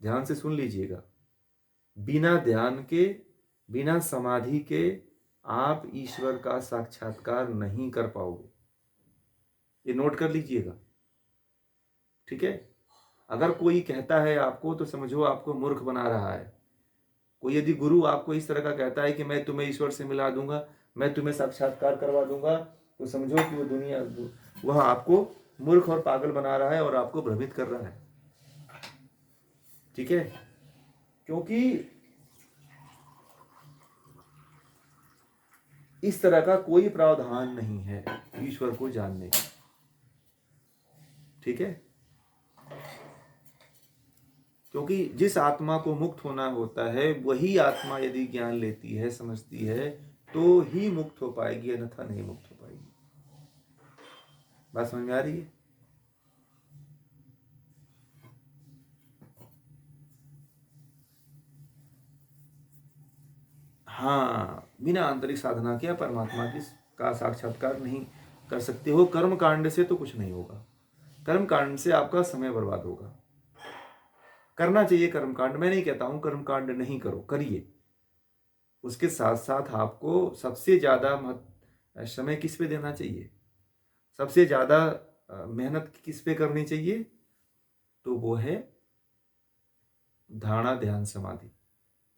ध्यान से सुन लीजिएगा, बिना ध्यान के, बिना समाधि के आप ईश्वर का साक्षात्कार नहीं कर पाओगे। ये नोट कर लीजिएगा, ठीक है। अगर कोई कहता है आपको तो समझो आपको मूर्ख बना रहा है। कोई यदि गुरु आपको इस तरह का कहता है कि मैं तुम्हें ईश्वर से मिला दूंगा, मैं तुम्हें साक्षात्कार करवा दूंगा, तो समझो कि वह आपको मूर्ख और पागल बना रहा है और आपको भ्रमित कर रहा है, ठीक है। क्योंकि इस तरह का कोई प्रावधान नहीं है ईश्वर को जानने का, ठीक है। क्योंकि जिस आत्मा को मुक्त होना होता है वही आत्मा यदि ज्ञान लेती है, समझती है, तो ही मुक्त हो पाएगी, अन्यथा नहीं मुक्त हो पाएगी। बात समझ में आ रही है? हाँ, बिना आंतरिक साधना के परमात्मा की का साक्षात्कार नहीं कर सकते हो। कर्म कांड से तो कुछ नहीं होगा, कर्म कांड से आपका समय बर्बाद होगा। करना चाहिए कर्म कांड, मैं नहीं कहता हूं कर्म कांड नहीं करो, करिए। उसके साथ साथ आपको सबसे ज्यादा समय किस पे देना चाहिए, सबसे ज्यादा मेहनत किस पे करनी चाहिए, तो वो है धारणा, ध्यान, समाधि,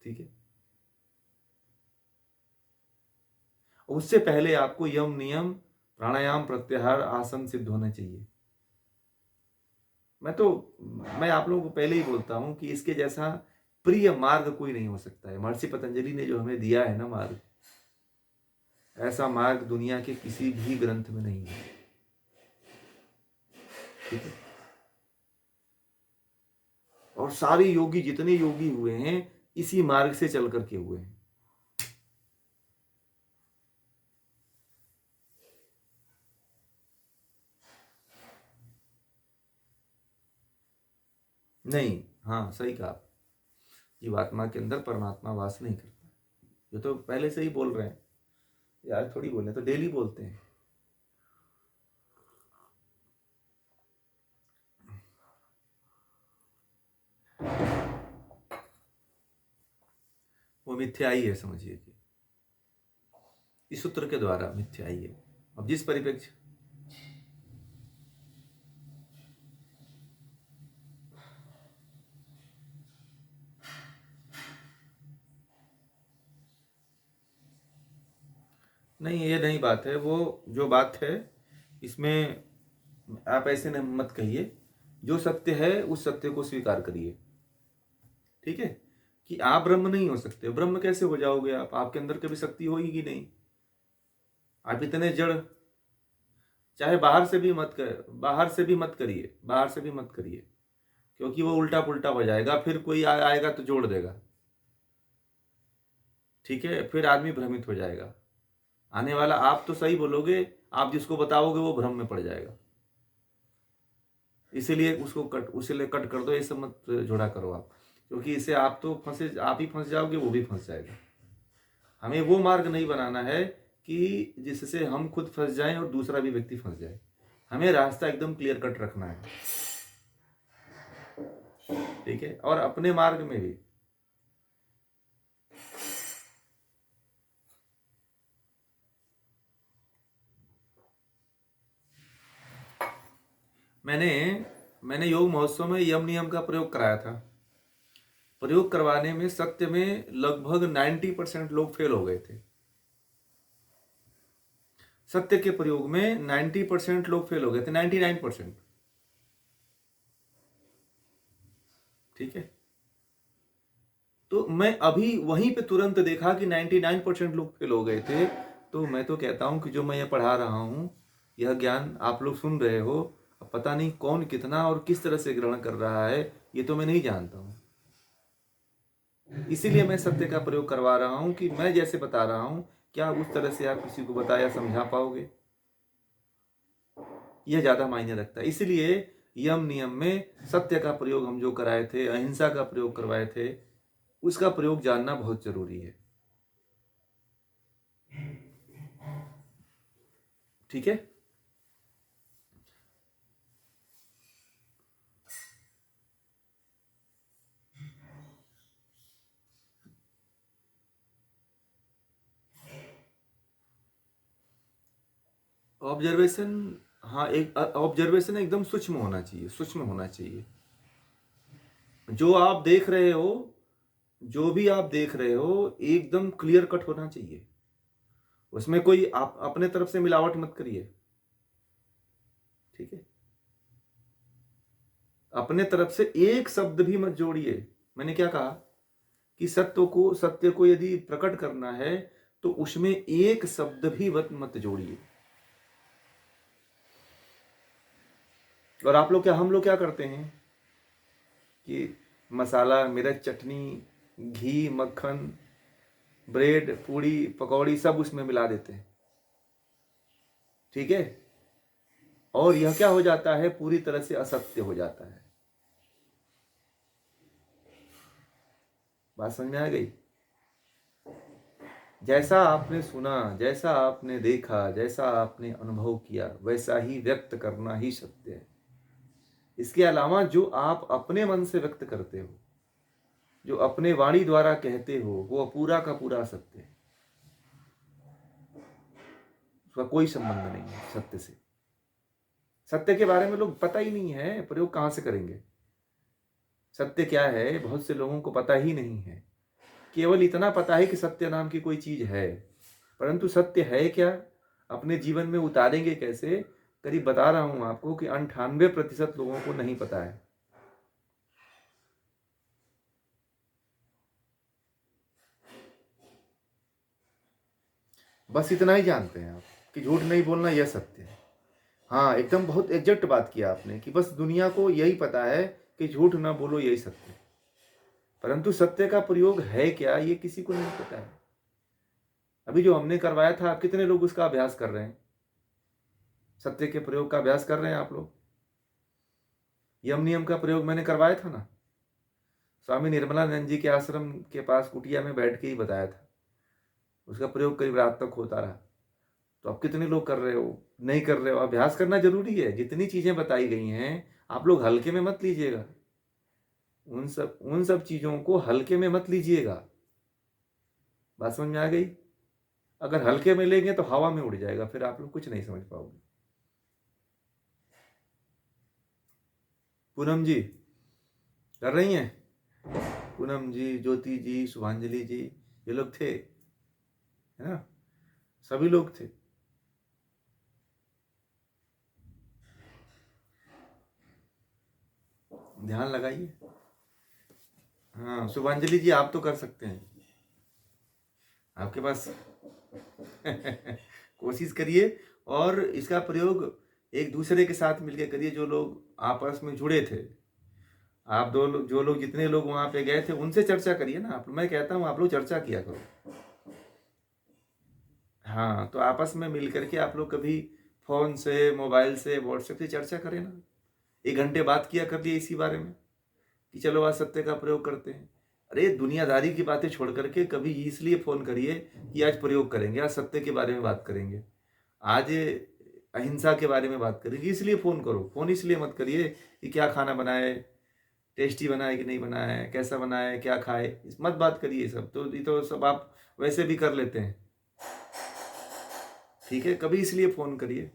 ठीक है। उससे पहले आपको यम नियम, प्राणायाम, प्रत्याहार, आसन सिद्ध होने चाहिए। मैं आप लोगों को पहले ही बोलता हूं कि इसके जैसा प्रिय मार्ग कोई नहीं हो सकता है। महर्षि पतंजलि ने जो हमें दिया है ना मार्ग, ऐसा मार्ग दुनिया के किसी भी ग्रंथ में नहीं है, ठीक है। और सारे योगी, जितने योगी हुए हैं, इसी मार्ग से चल करके हुए हैं। नहीं, हाँ सही कहा, जीवात्मा के अंदर परमात्मा वास नहीं करता। ये तो पहले से ही बोल रहे हैं यार, थोड़ी बोले तो डेली बोलते हैं। वो मिथ्याई है, समझिए कि इस सूत्र के द्वारा मिथ्याई है। अब जिस परिप्रेक्ष्य, नहीं ये नहीं बात है, वो जो बात है इसमें आप ऐसे न मत कहिए। जो सत्य है उस सत्य को स्वीकार करिए, ठीक है। कि आप ब्रह्म नहीं हो सकते, ब्रह्म कैसे हो जाओगे आप, आपके अंदर कभी शक्ति होगी नहीं, आप इतने जड़। चाहे बाहर से भी मत कर, बाहर से भी मत करिए, बाहर से भी मत करिए, क्योंकि वो उल्टा पुल्टा हो जाएगा, फिर कोई आएगा तो जोड़ देगा, ठीक है। फिर आदमी भ्रमित हो जाएगा। आने वाला आप तो सही बोलोगे, आप जिसको बताओगे वो भ्रम में पड़ जाएगा। इसीलिए उसको कट, उसीलिए कट कर दो, ये सब मत जोड़ा करो आप, क्योंकि इसे आप तो फंसे, आप ही फंस जाओगे, वो भी फंस जाएगा। हमें वो मार्ग नहीं बनाना है कि जिससे हम खुद फंस जाएं और दूसरा भी व्यक्ति फंस जाए। हमें रास्ता एकदम क्लियर कट रखना है, ठीक है। और अपने मार्ग में भी मैंने मैंने योग महोत्सव में यम नियम का प्रयोग कराया था। प्रयोग करवाने में सत्य में लगभग 90% लोग फेल हो गए थे। सत्य के प्रयोग में 90% लोग फेल हो गए थे, 99%, ठीक है। तो मैं अभी वहीं पे तुरंत देखा कि 99% लोग फेल हो गए थे। तो मैं तो कहता हूं कि जो मैं ये पढ़ा रहा हूं, यह ज्ञान आप लोग सुन रहे हो, अब पता नहीं कौन कितना और किस तरह से ग्रहण कर रहा है, ये तो मैं नहीं जानता हूं। इसीलिए मैं सत्य का प्रयोग करवा रहा हूं कि मैं जैसे बता रहा हूं, क्या उस तरह से आप किसी को बताया समझा पाओगे, यह ज्यादा मायने रखता है। इसलिए यम नियम में सत्य का प्रयोग हम जो कराए थे, अहिंसा का प्रयोग करवाए थे, उसका प्रयोग जानना बहुत जरूरी है, ठीक है। ऑब्जर्वेशन, हाँ, एक ऑब्जर्वेशन एकदम सूक्ष्म होना चाहिए, सूक्ष्म होना चाहिए। जो आप देख रहे हो, जो भी आप देख रहे हो, एकदम क्लियर कट होना चाहिए। उसमें कोई आप अपने तरफ से मिलावट मत करिए, ठीक है? अपने तरफ से एक शब्द भी मत जोड़िए। मैंने क्या कहा कि सत्य को यदि प्रकट करना है तो उसमें एक शब्द भी मत जोड़िए। और हम लोग क्या करते हैं कि मसाला, मिर्च, चटनी, घी, मक्खन, ब्रेड, पूड़ी, पकौड़ी सब उसमें मिला देते हैं, ठीक है? और यह क्या हो जाता है, पूरी तरह से असत्य हो जाता है। बात समझ में आ गई? जैसा आपने सुना, जैसा आपने देखा, जैसा आपने अनुभव किया, वैसा ही व्यक्त करना ही सत्य है। इसके अलावा जो आप अपने मन से व्यक्त करते हो, जो अपने वाणी द्वारा कहते हो, वो पूरा का पूरा सत्य है। उसका कोई संबंध नहीं है सत्य से। सत्य के बारे में लोग पता ही नहीं है, प्रयोग कहां से करेंगे? सत्य क्या है बहुत से लोगों को पता ही नहीं है। केवल इतना पता है कि सत्य नाम की कोई चीज है, परंतु सत्य है क्या, अपने जीवन में उतारेंगे कैसे? करीब बता रहा हूं आपको कि 98% लोगों को नहीं पता है। बस इतना ही जानते हैं आप कि झूठ नहीं बोलना यह सत्य है। हाँ, एकदम बहुत एग्जैक्ट बात किया आपने कि बस दुनिया को यही पता है कि झूठ ना बोलो, यही सत्य है। परंतु सत्य का प्रयोग है क्या, ये किसी को नहीं पता है। अभी जो हमने करवाया था, आप कितने लोग उसका अभ्यास कर रहे हैं? सत्य के प्रयोग का अभ्यास कर रहे हैं आप लोग? यम नियम का प्रयोग मैंने करवाया था ना, स्वामी निर्मलानंद जी के आश्रम के पास कुटिया में बैठ के ही बताया था। उसका प्रयोग करीब रात तक होता रहा। तो आप कितने लोग कर रहे हो? नहीं कर रहे हो। अभ्यास करना जरूरी है। जितनी चीजें बताई गई हैं आप लोग हल्के में मत लीजिएगा। उन सब चीजों को हल्के में मत लीजिएगा। बात समझ में आ गई? अगर हल्के में लेंगे तो हवा में उड़ जाएगा, फिर आप लोग कुछ नहीं समझ पाओगे। पूनम जी कर रही हैं? पूनम जी, ज्योति जी, शुभांजलि जी, ये लोग थे, है ना? सभी लोग थे। ध्यान लगाइए। हाँ, शुभांजलि जी आप तो कर सकते हैं, आपके पास कोशिश करिए। और इसका प्रयोग एक दूसरे के साथ मिलकर करिए, जो लोग आपस में जुड़े थे। आप जो लोग जितने लोग वहां पे गए थे उनसे चर्चा करिए ना। आप, मैं कहता हूँ आप लोग चर्चा किया करो। हाँ, तो आपस में मिल करके आप लोग कभी फोन से, मोबाइल से, व्हाट्सएप से चर्चा करें ना। 1 घंटे बात किया कर लिए इसी बारे में कि चलो आज सत्य का प्रयोग करते हैं। अरे दुनियादारी की बातें छोड़ करके कभी इसलिए फोन करिए कि आज प्रयोग करेंगे, आज सत्य के बारे में बात करेंगे, आज अहिंसा के बारे में बात करेंगे, इसलिए फोन करो। फोन इसलिए मत करिए कि क्या खाना बनाए, टेस्टी बनाए कि नहीं बनाए, कैसा बनाए, क्या खाए, इस मत बात करिए। सब तो ये तो सब आप वैसे भी कर लेते हैं, ठीक है? कभी इसलिए फोन करिए।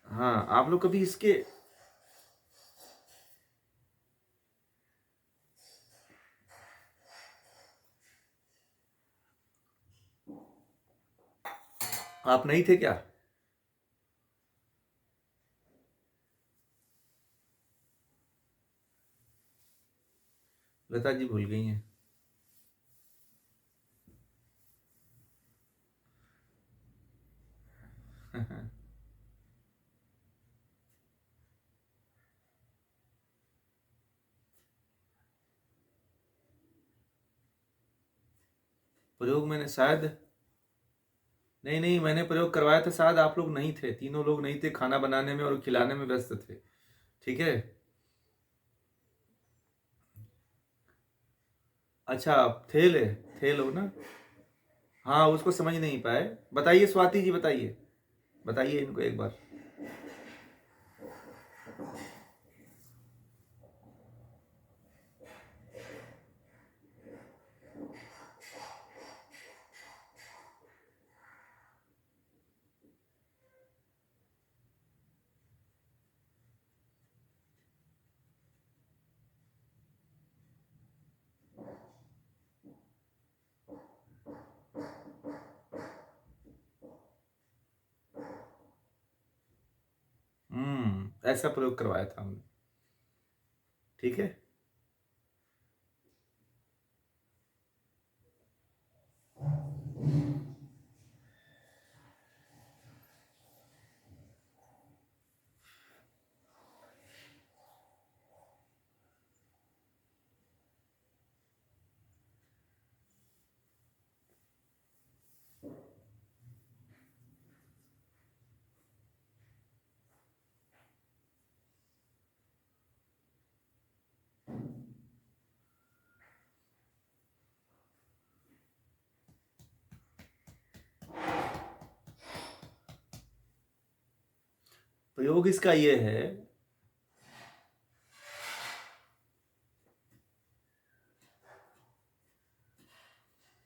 हाँ, आप लोग कभी इसके, आप नहीं थे क्या? लता जी भूल गई हैं। प्रयोग मैंने शायद, नहीं नहीं, मैंने प्रयोग करवाया था, शायद आप लोग नहीं थे, तीनों लोग नहीं थे, खाना बनाने में और खिलाने में व्यस्त थे, ठीक है? अच्छा, आप थे लोग ना। हाँ, उसको समझ नहीं पाए। बताइए स्वाति जी, बताइए, बताइए इनको एक बार। ऐसा प्रयोग करवाया था हमने। ठीक है, प्रयोग इसका ये है,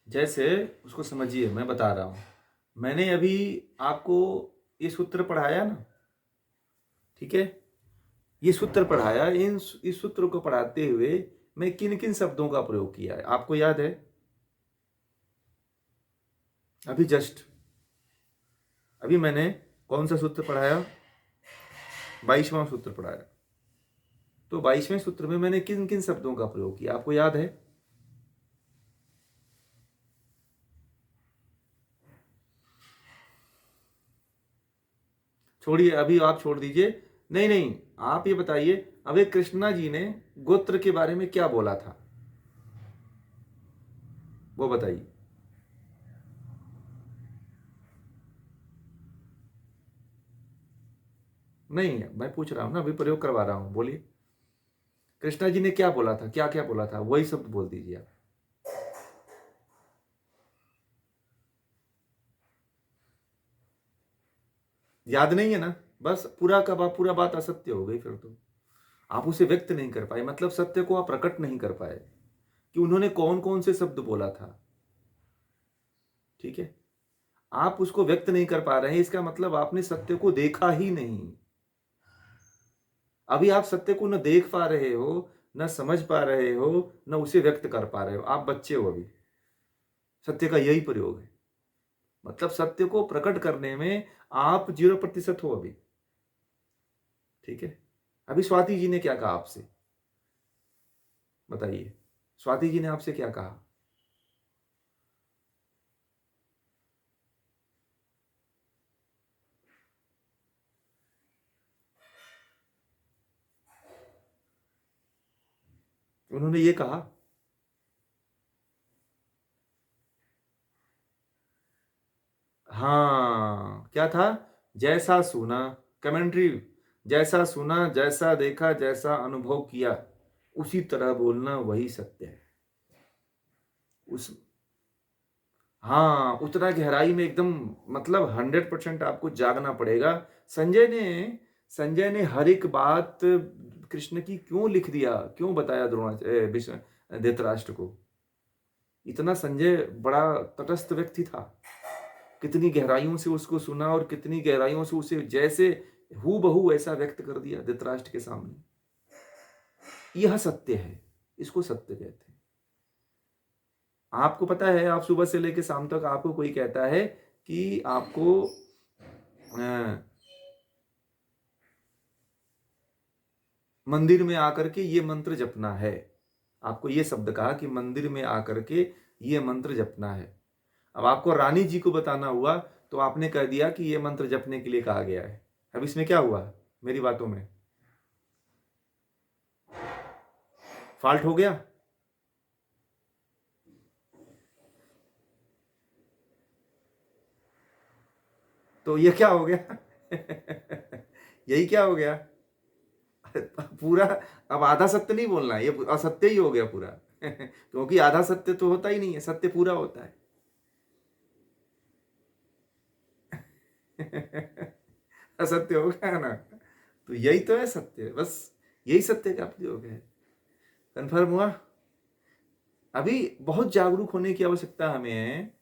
जैसे उसको समझिए, मैं बता रहा हूं। मैंने अभी आपको ये सूत्र पढ़ाया ना, ठीक है, ये सूत्र पढ़ाया। इस सूत्र को पढ़ाते हुए मैं किन किन शब्दों का प्रयोग किया है आपको याद है? अभी जस्ट अभी मैंने कौन सा सूत्र पढ़ाया? 22वां सूत्र पढ़ाया। तो 22वें सूत्र में मैंने किन किन शब्दों का प्रयोग किया आपको याद है? छोड़िए, अभी आप छोड़ दीजिए। नहीं नहीं, आप ये बताइए, अभी कृष्णा जी ने गोत्र के बारे में क्या बोला था, वो बताइए। नहीं, मैं पूछ रहा हूं ना, अभी प्रयोग करवा रहा हूं, बोलिए। कृष्णा जी ने क्या बोला था, क्या क्या बोला था, वही शब्द बोल दीजिए आप। याद नहीं है ना? बस पूरा का पूरा बात असत्य हो गई। फिर तो आप उसे व्यक्त नहीं कर पाए, मतलब सत्य को आप प्रकट नहीं कर पाए कि उन्होंने कौन कौन से शब्द बोला था। ठीक है, आप उसको व्यक्त नहीं कर पा रहे हैं, इसका मतलब आपने सत्य को देखा ही नहीं। अभी आप सत्य को न देख पा रहे हो, न समझ पा रहे हो, न उसे व्यक्त कर पा रहे हो। आप बच्चे हो अभी। सत्य का यही प्रयोग है, मतलब सत्य को प्रकट करने में आप 0% हो अभी। ठीक है, अभी स्वाति जी ने क्या कहा आपसे, बताइए। स्वाति जी ने आपसे क्या कहा? उन्होंने ये कहा, हाँ क्या था? जैसा सुना, कमेंट्री, जैसा सुना, जैसा देखा, जैसा अनुभव किया, उसी तरह बोलना वही सत्य है। उस हाँ, उतना गहराई में एकदम, मतलब 100% आपको जागना पड़ेगा। संजय ने हर एक बात कृष्ण की क्यों लिख दिया, क्यों बताया धृतराष्ट्र को? इतना संजय बड़ा तटस्थ व्यक्ति था, कितनी गहराइयों से उसको सुना और कितनी गहराइयों से उसे जैसे हूबहू ऐसा व्यक्त कर दिया धृतराष्ट्र के सामने। यह सत्य है, इसको सत्य कहते हैं। आपको पता है, आप सुबह से लेकर शाम तक आपको कोई कहता है कि आपको मंदिर में आकर के ये मंत्र जपना है, आपको ये शब्द कहा कि मंदिर में आकर के ये मंत्र जपना है। अब आपको रानी जी को बताना हुआ तो आपने कह दिया कि ये मंत्र जपने के लिए कहा गया है। अब इसमें क्या हुआ, मेरी बातों में फॉल्ट हो गया? तो ये क्या हो गया? यही क्या हो गया? पूरा, अब आधा सत्य नहीं बोलना है, ये असत्य ही हो गया पूरा। क्योंकि आधा सत्य तो होता ही नहीं है, सत्य पूरा होता है। असत्य हो गया ना? तो यही तो है सत्य, बस यही सत्य का प्रयोग है। कन्फर्म हुआ? अभी बहुत जागरूक होने की आवश्यकता हमें है।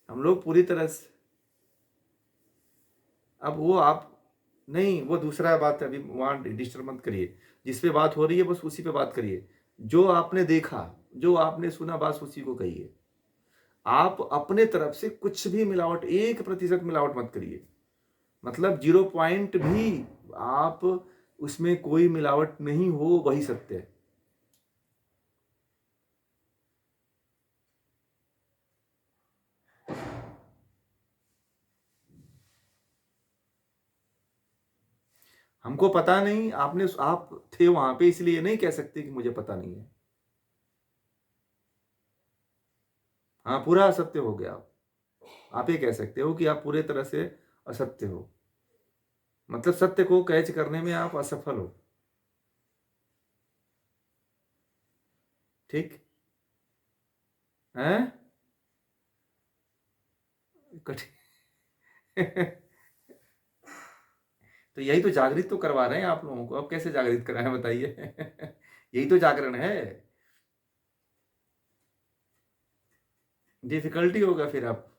हम लोग पूरी तरह से, अब वो आप नहीं, वो दूसरा बात है, अभी वहां डिस्टर्ब मत करिए। जिस पे बात हो रही है बस उसी पे बात करिए। जो आपने देखा, जो आपने सुना, बस उसी को कहिए। आप अपने तरफ से कुछ भी मिलावट, 1% मिलावट मत करिए, मतलब 0 पॉइंट भी आप उसमें कोई मिलावट नहीं हो, वही सत्य है। हमको पता नहीं, आप थे वहां पे, इसलिए नहीं कह सकते कि मुझे पता नहीं है। हाँ, पूरा असत्य हो गया। आप ये कह सकते हो कि आप पूरे तरह से असत्य हो, मतलब सत्य को कैच करने में आप असफल हो। ठीक है। कठिन। तो यही तो जागृत तो करवा रहे हैं आप लोगों को, अब कैसे जागृत कराएं बताइए। यही तो जागरण है। डिफिकल्टी होगा फिर आप।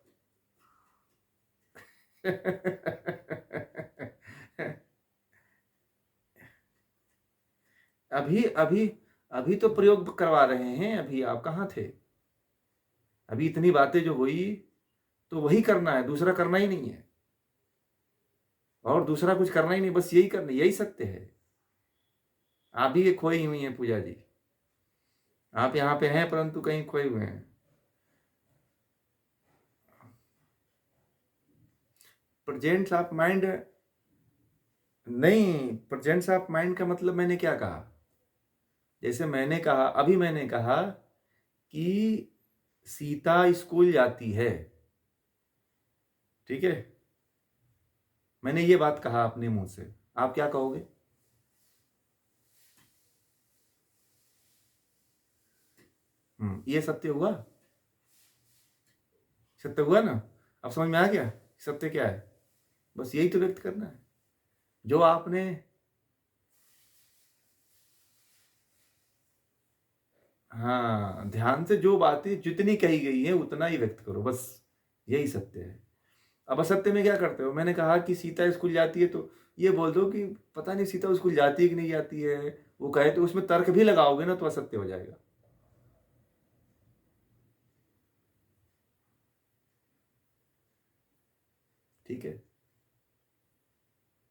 अभी अभी अभी तो प्रयोग करवा रहे हैं, अभी आप कहाँ थे? अभी इतनी बातें जो हुई, तो वही करना है, दूसरा करना ही नहीं है, और दूसरा कुछ करना ही नहीं, बस यही करना, यही सत्य है। आप भी ये खोई हुई हैं पूजा जी, आप यहाँ पे हैं परंतु कहीं खोए हुए हैं। प्रेजेंस ऑफ माइंड नहीं, प्रेजेंस ऑफ माइंड का मतलब मैंने क्या कहा? जैसे मैंने कहा, अभी मैंने कहा कि सीता स्कूल जाती है, ठीक है, मैंने ये बात कहा अपने मुंह से, आप क्या कहोगे? ये सत्य हुआ? सत्य हुआ ना? अब समझ में आ गया सत्य क्या है? बस यही तो व्यक्त करना है जो आपने। हाँ, ध्यान से जो बातें जितनी कही गई है उतना ही व्यक्त करो, बस यही सत्य है। अब असत्य में क्या करते हो? मैंने कहा कि सीता स्कूल जाती है, तो ये बोल दो कि पता नहीं सीता स्कूल जाती है कि नहीं जाती है, वो कहे तो उसमें तर्क भी लगाओगे ना, तो असत्य हो जाएगा। ठीक है।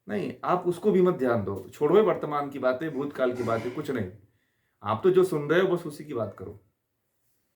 नहीं, आप उसको भी मत ध्यान दो, छोड़ो वर्तमान की बातें, भूतकाल की बातें, कुछ नहीं। आप तो जो सुन रहे हो बस उसी की बात करो।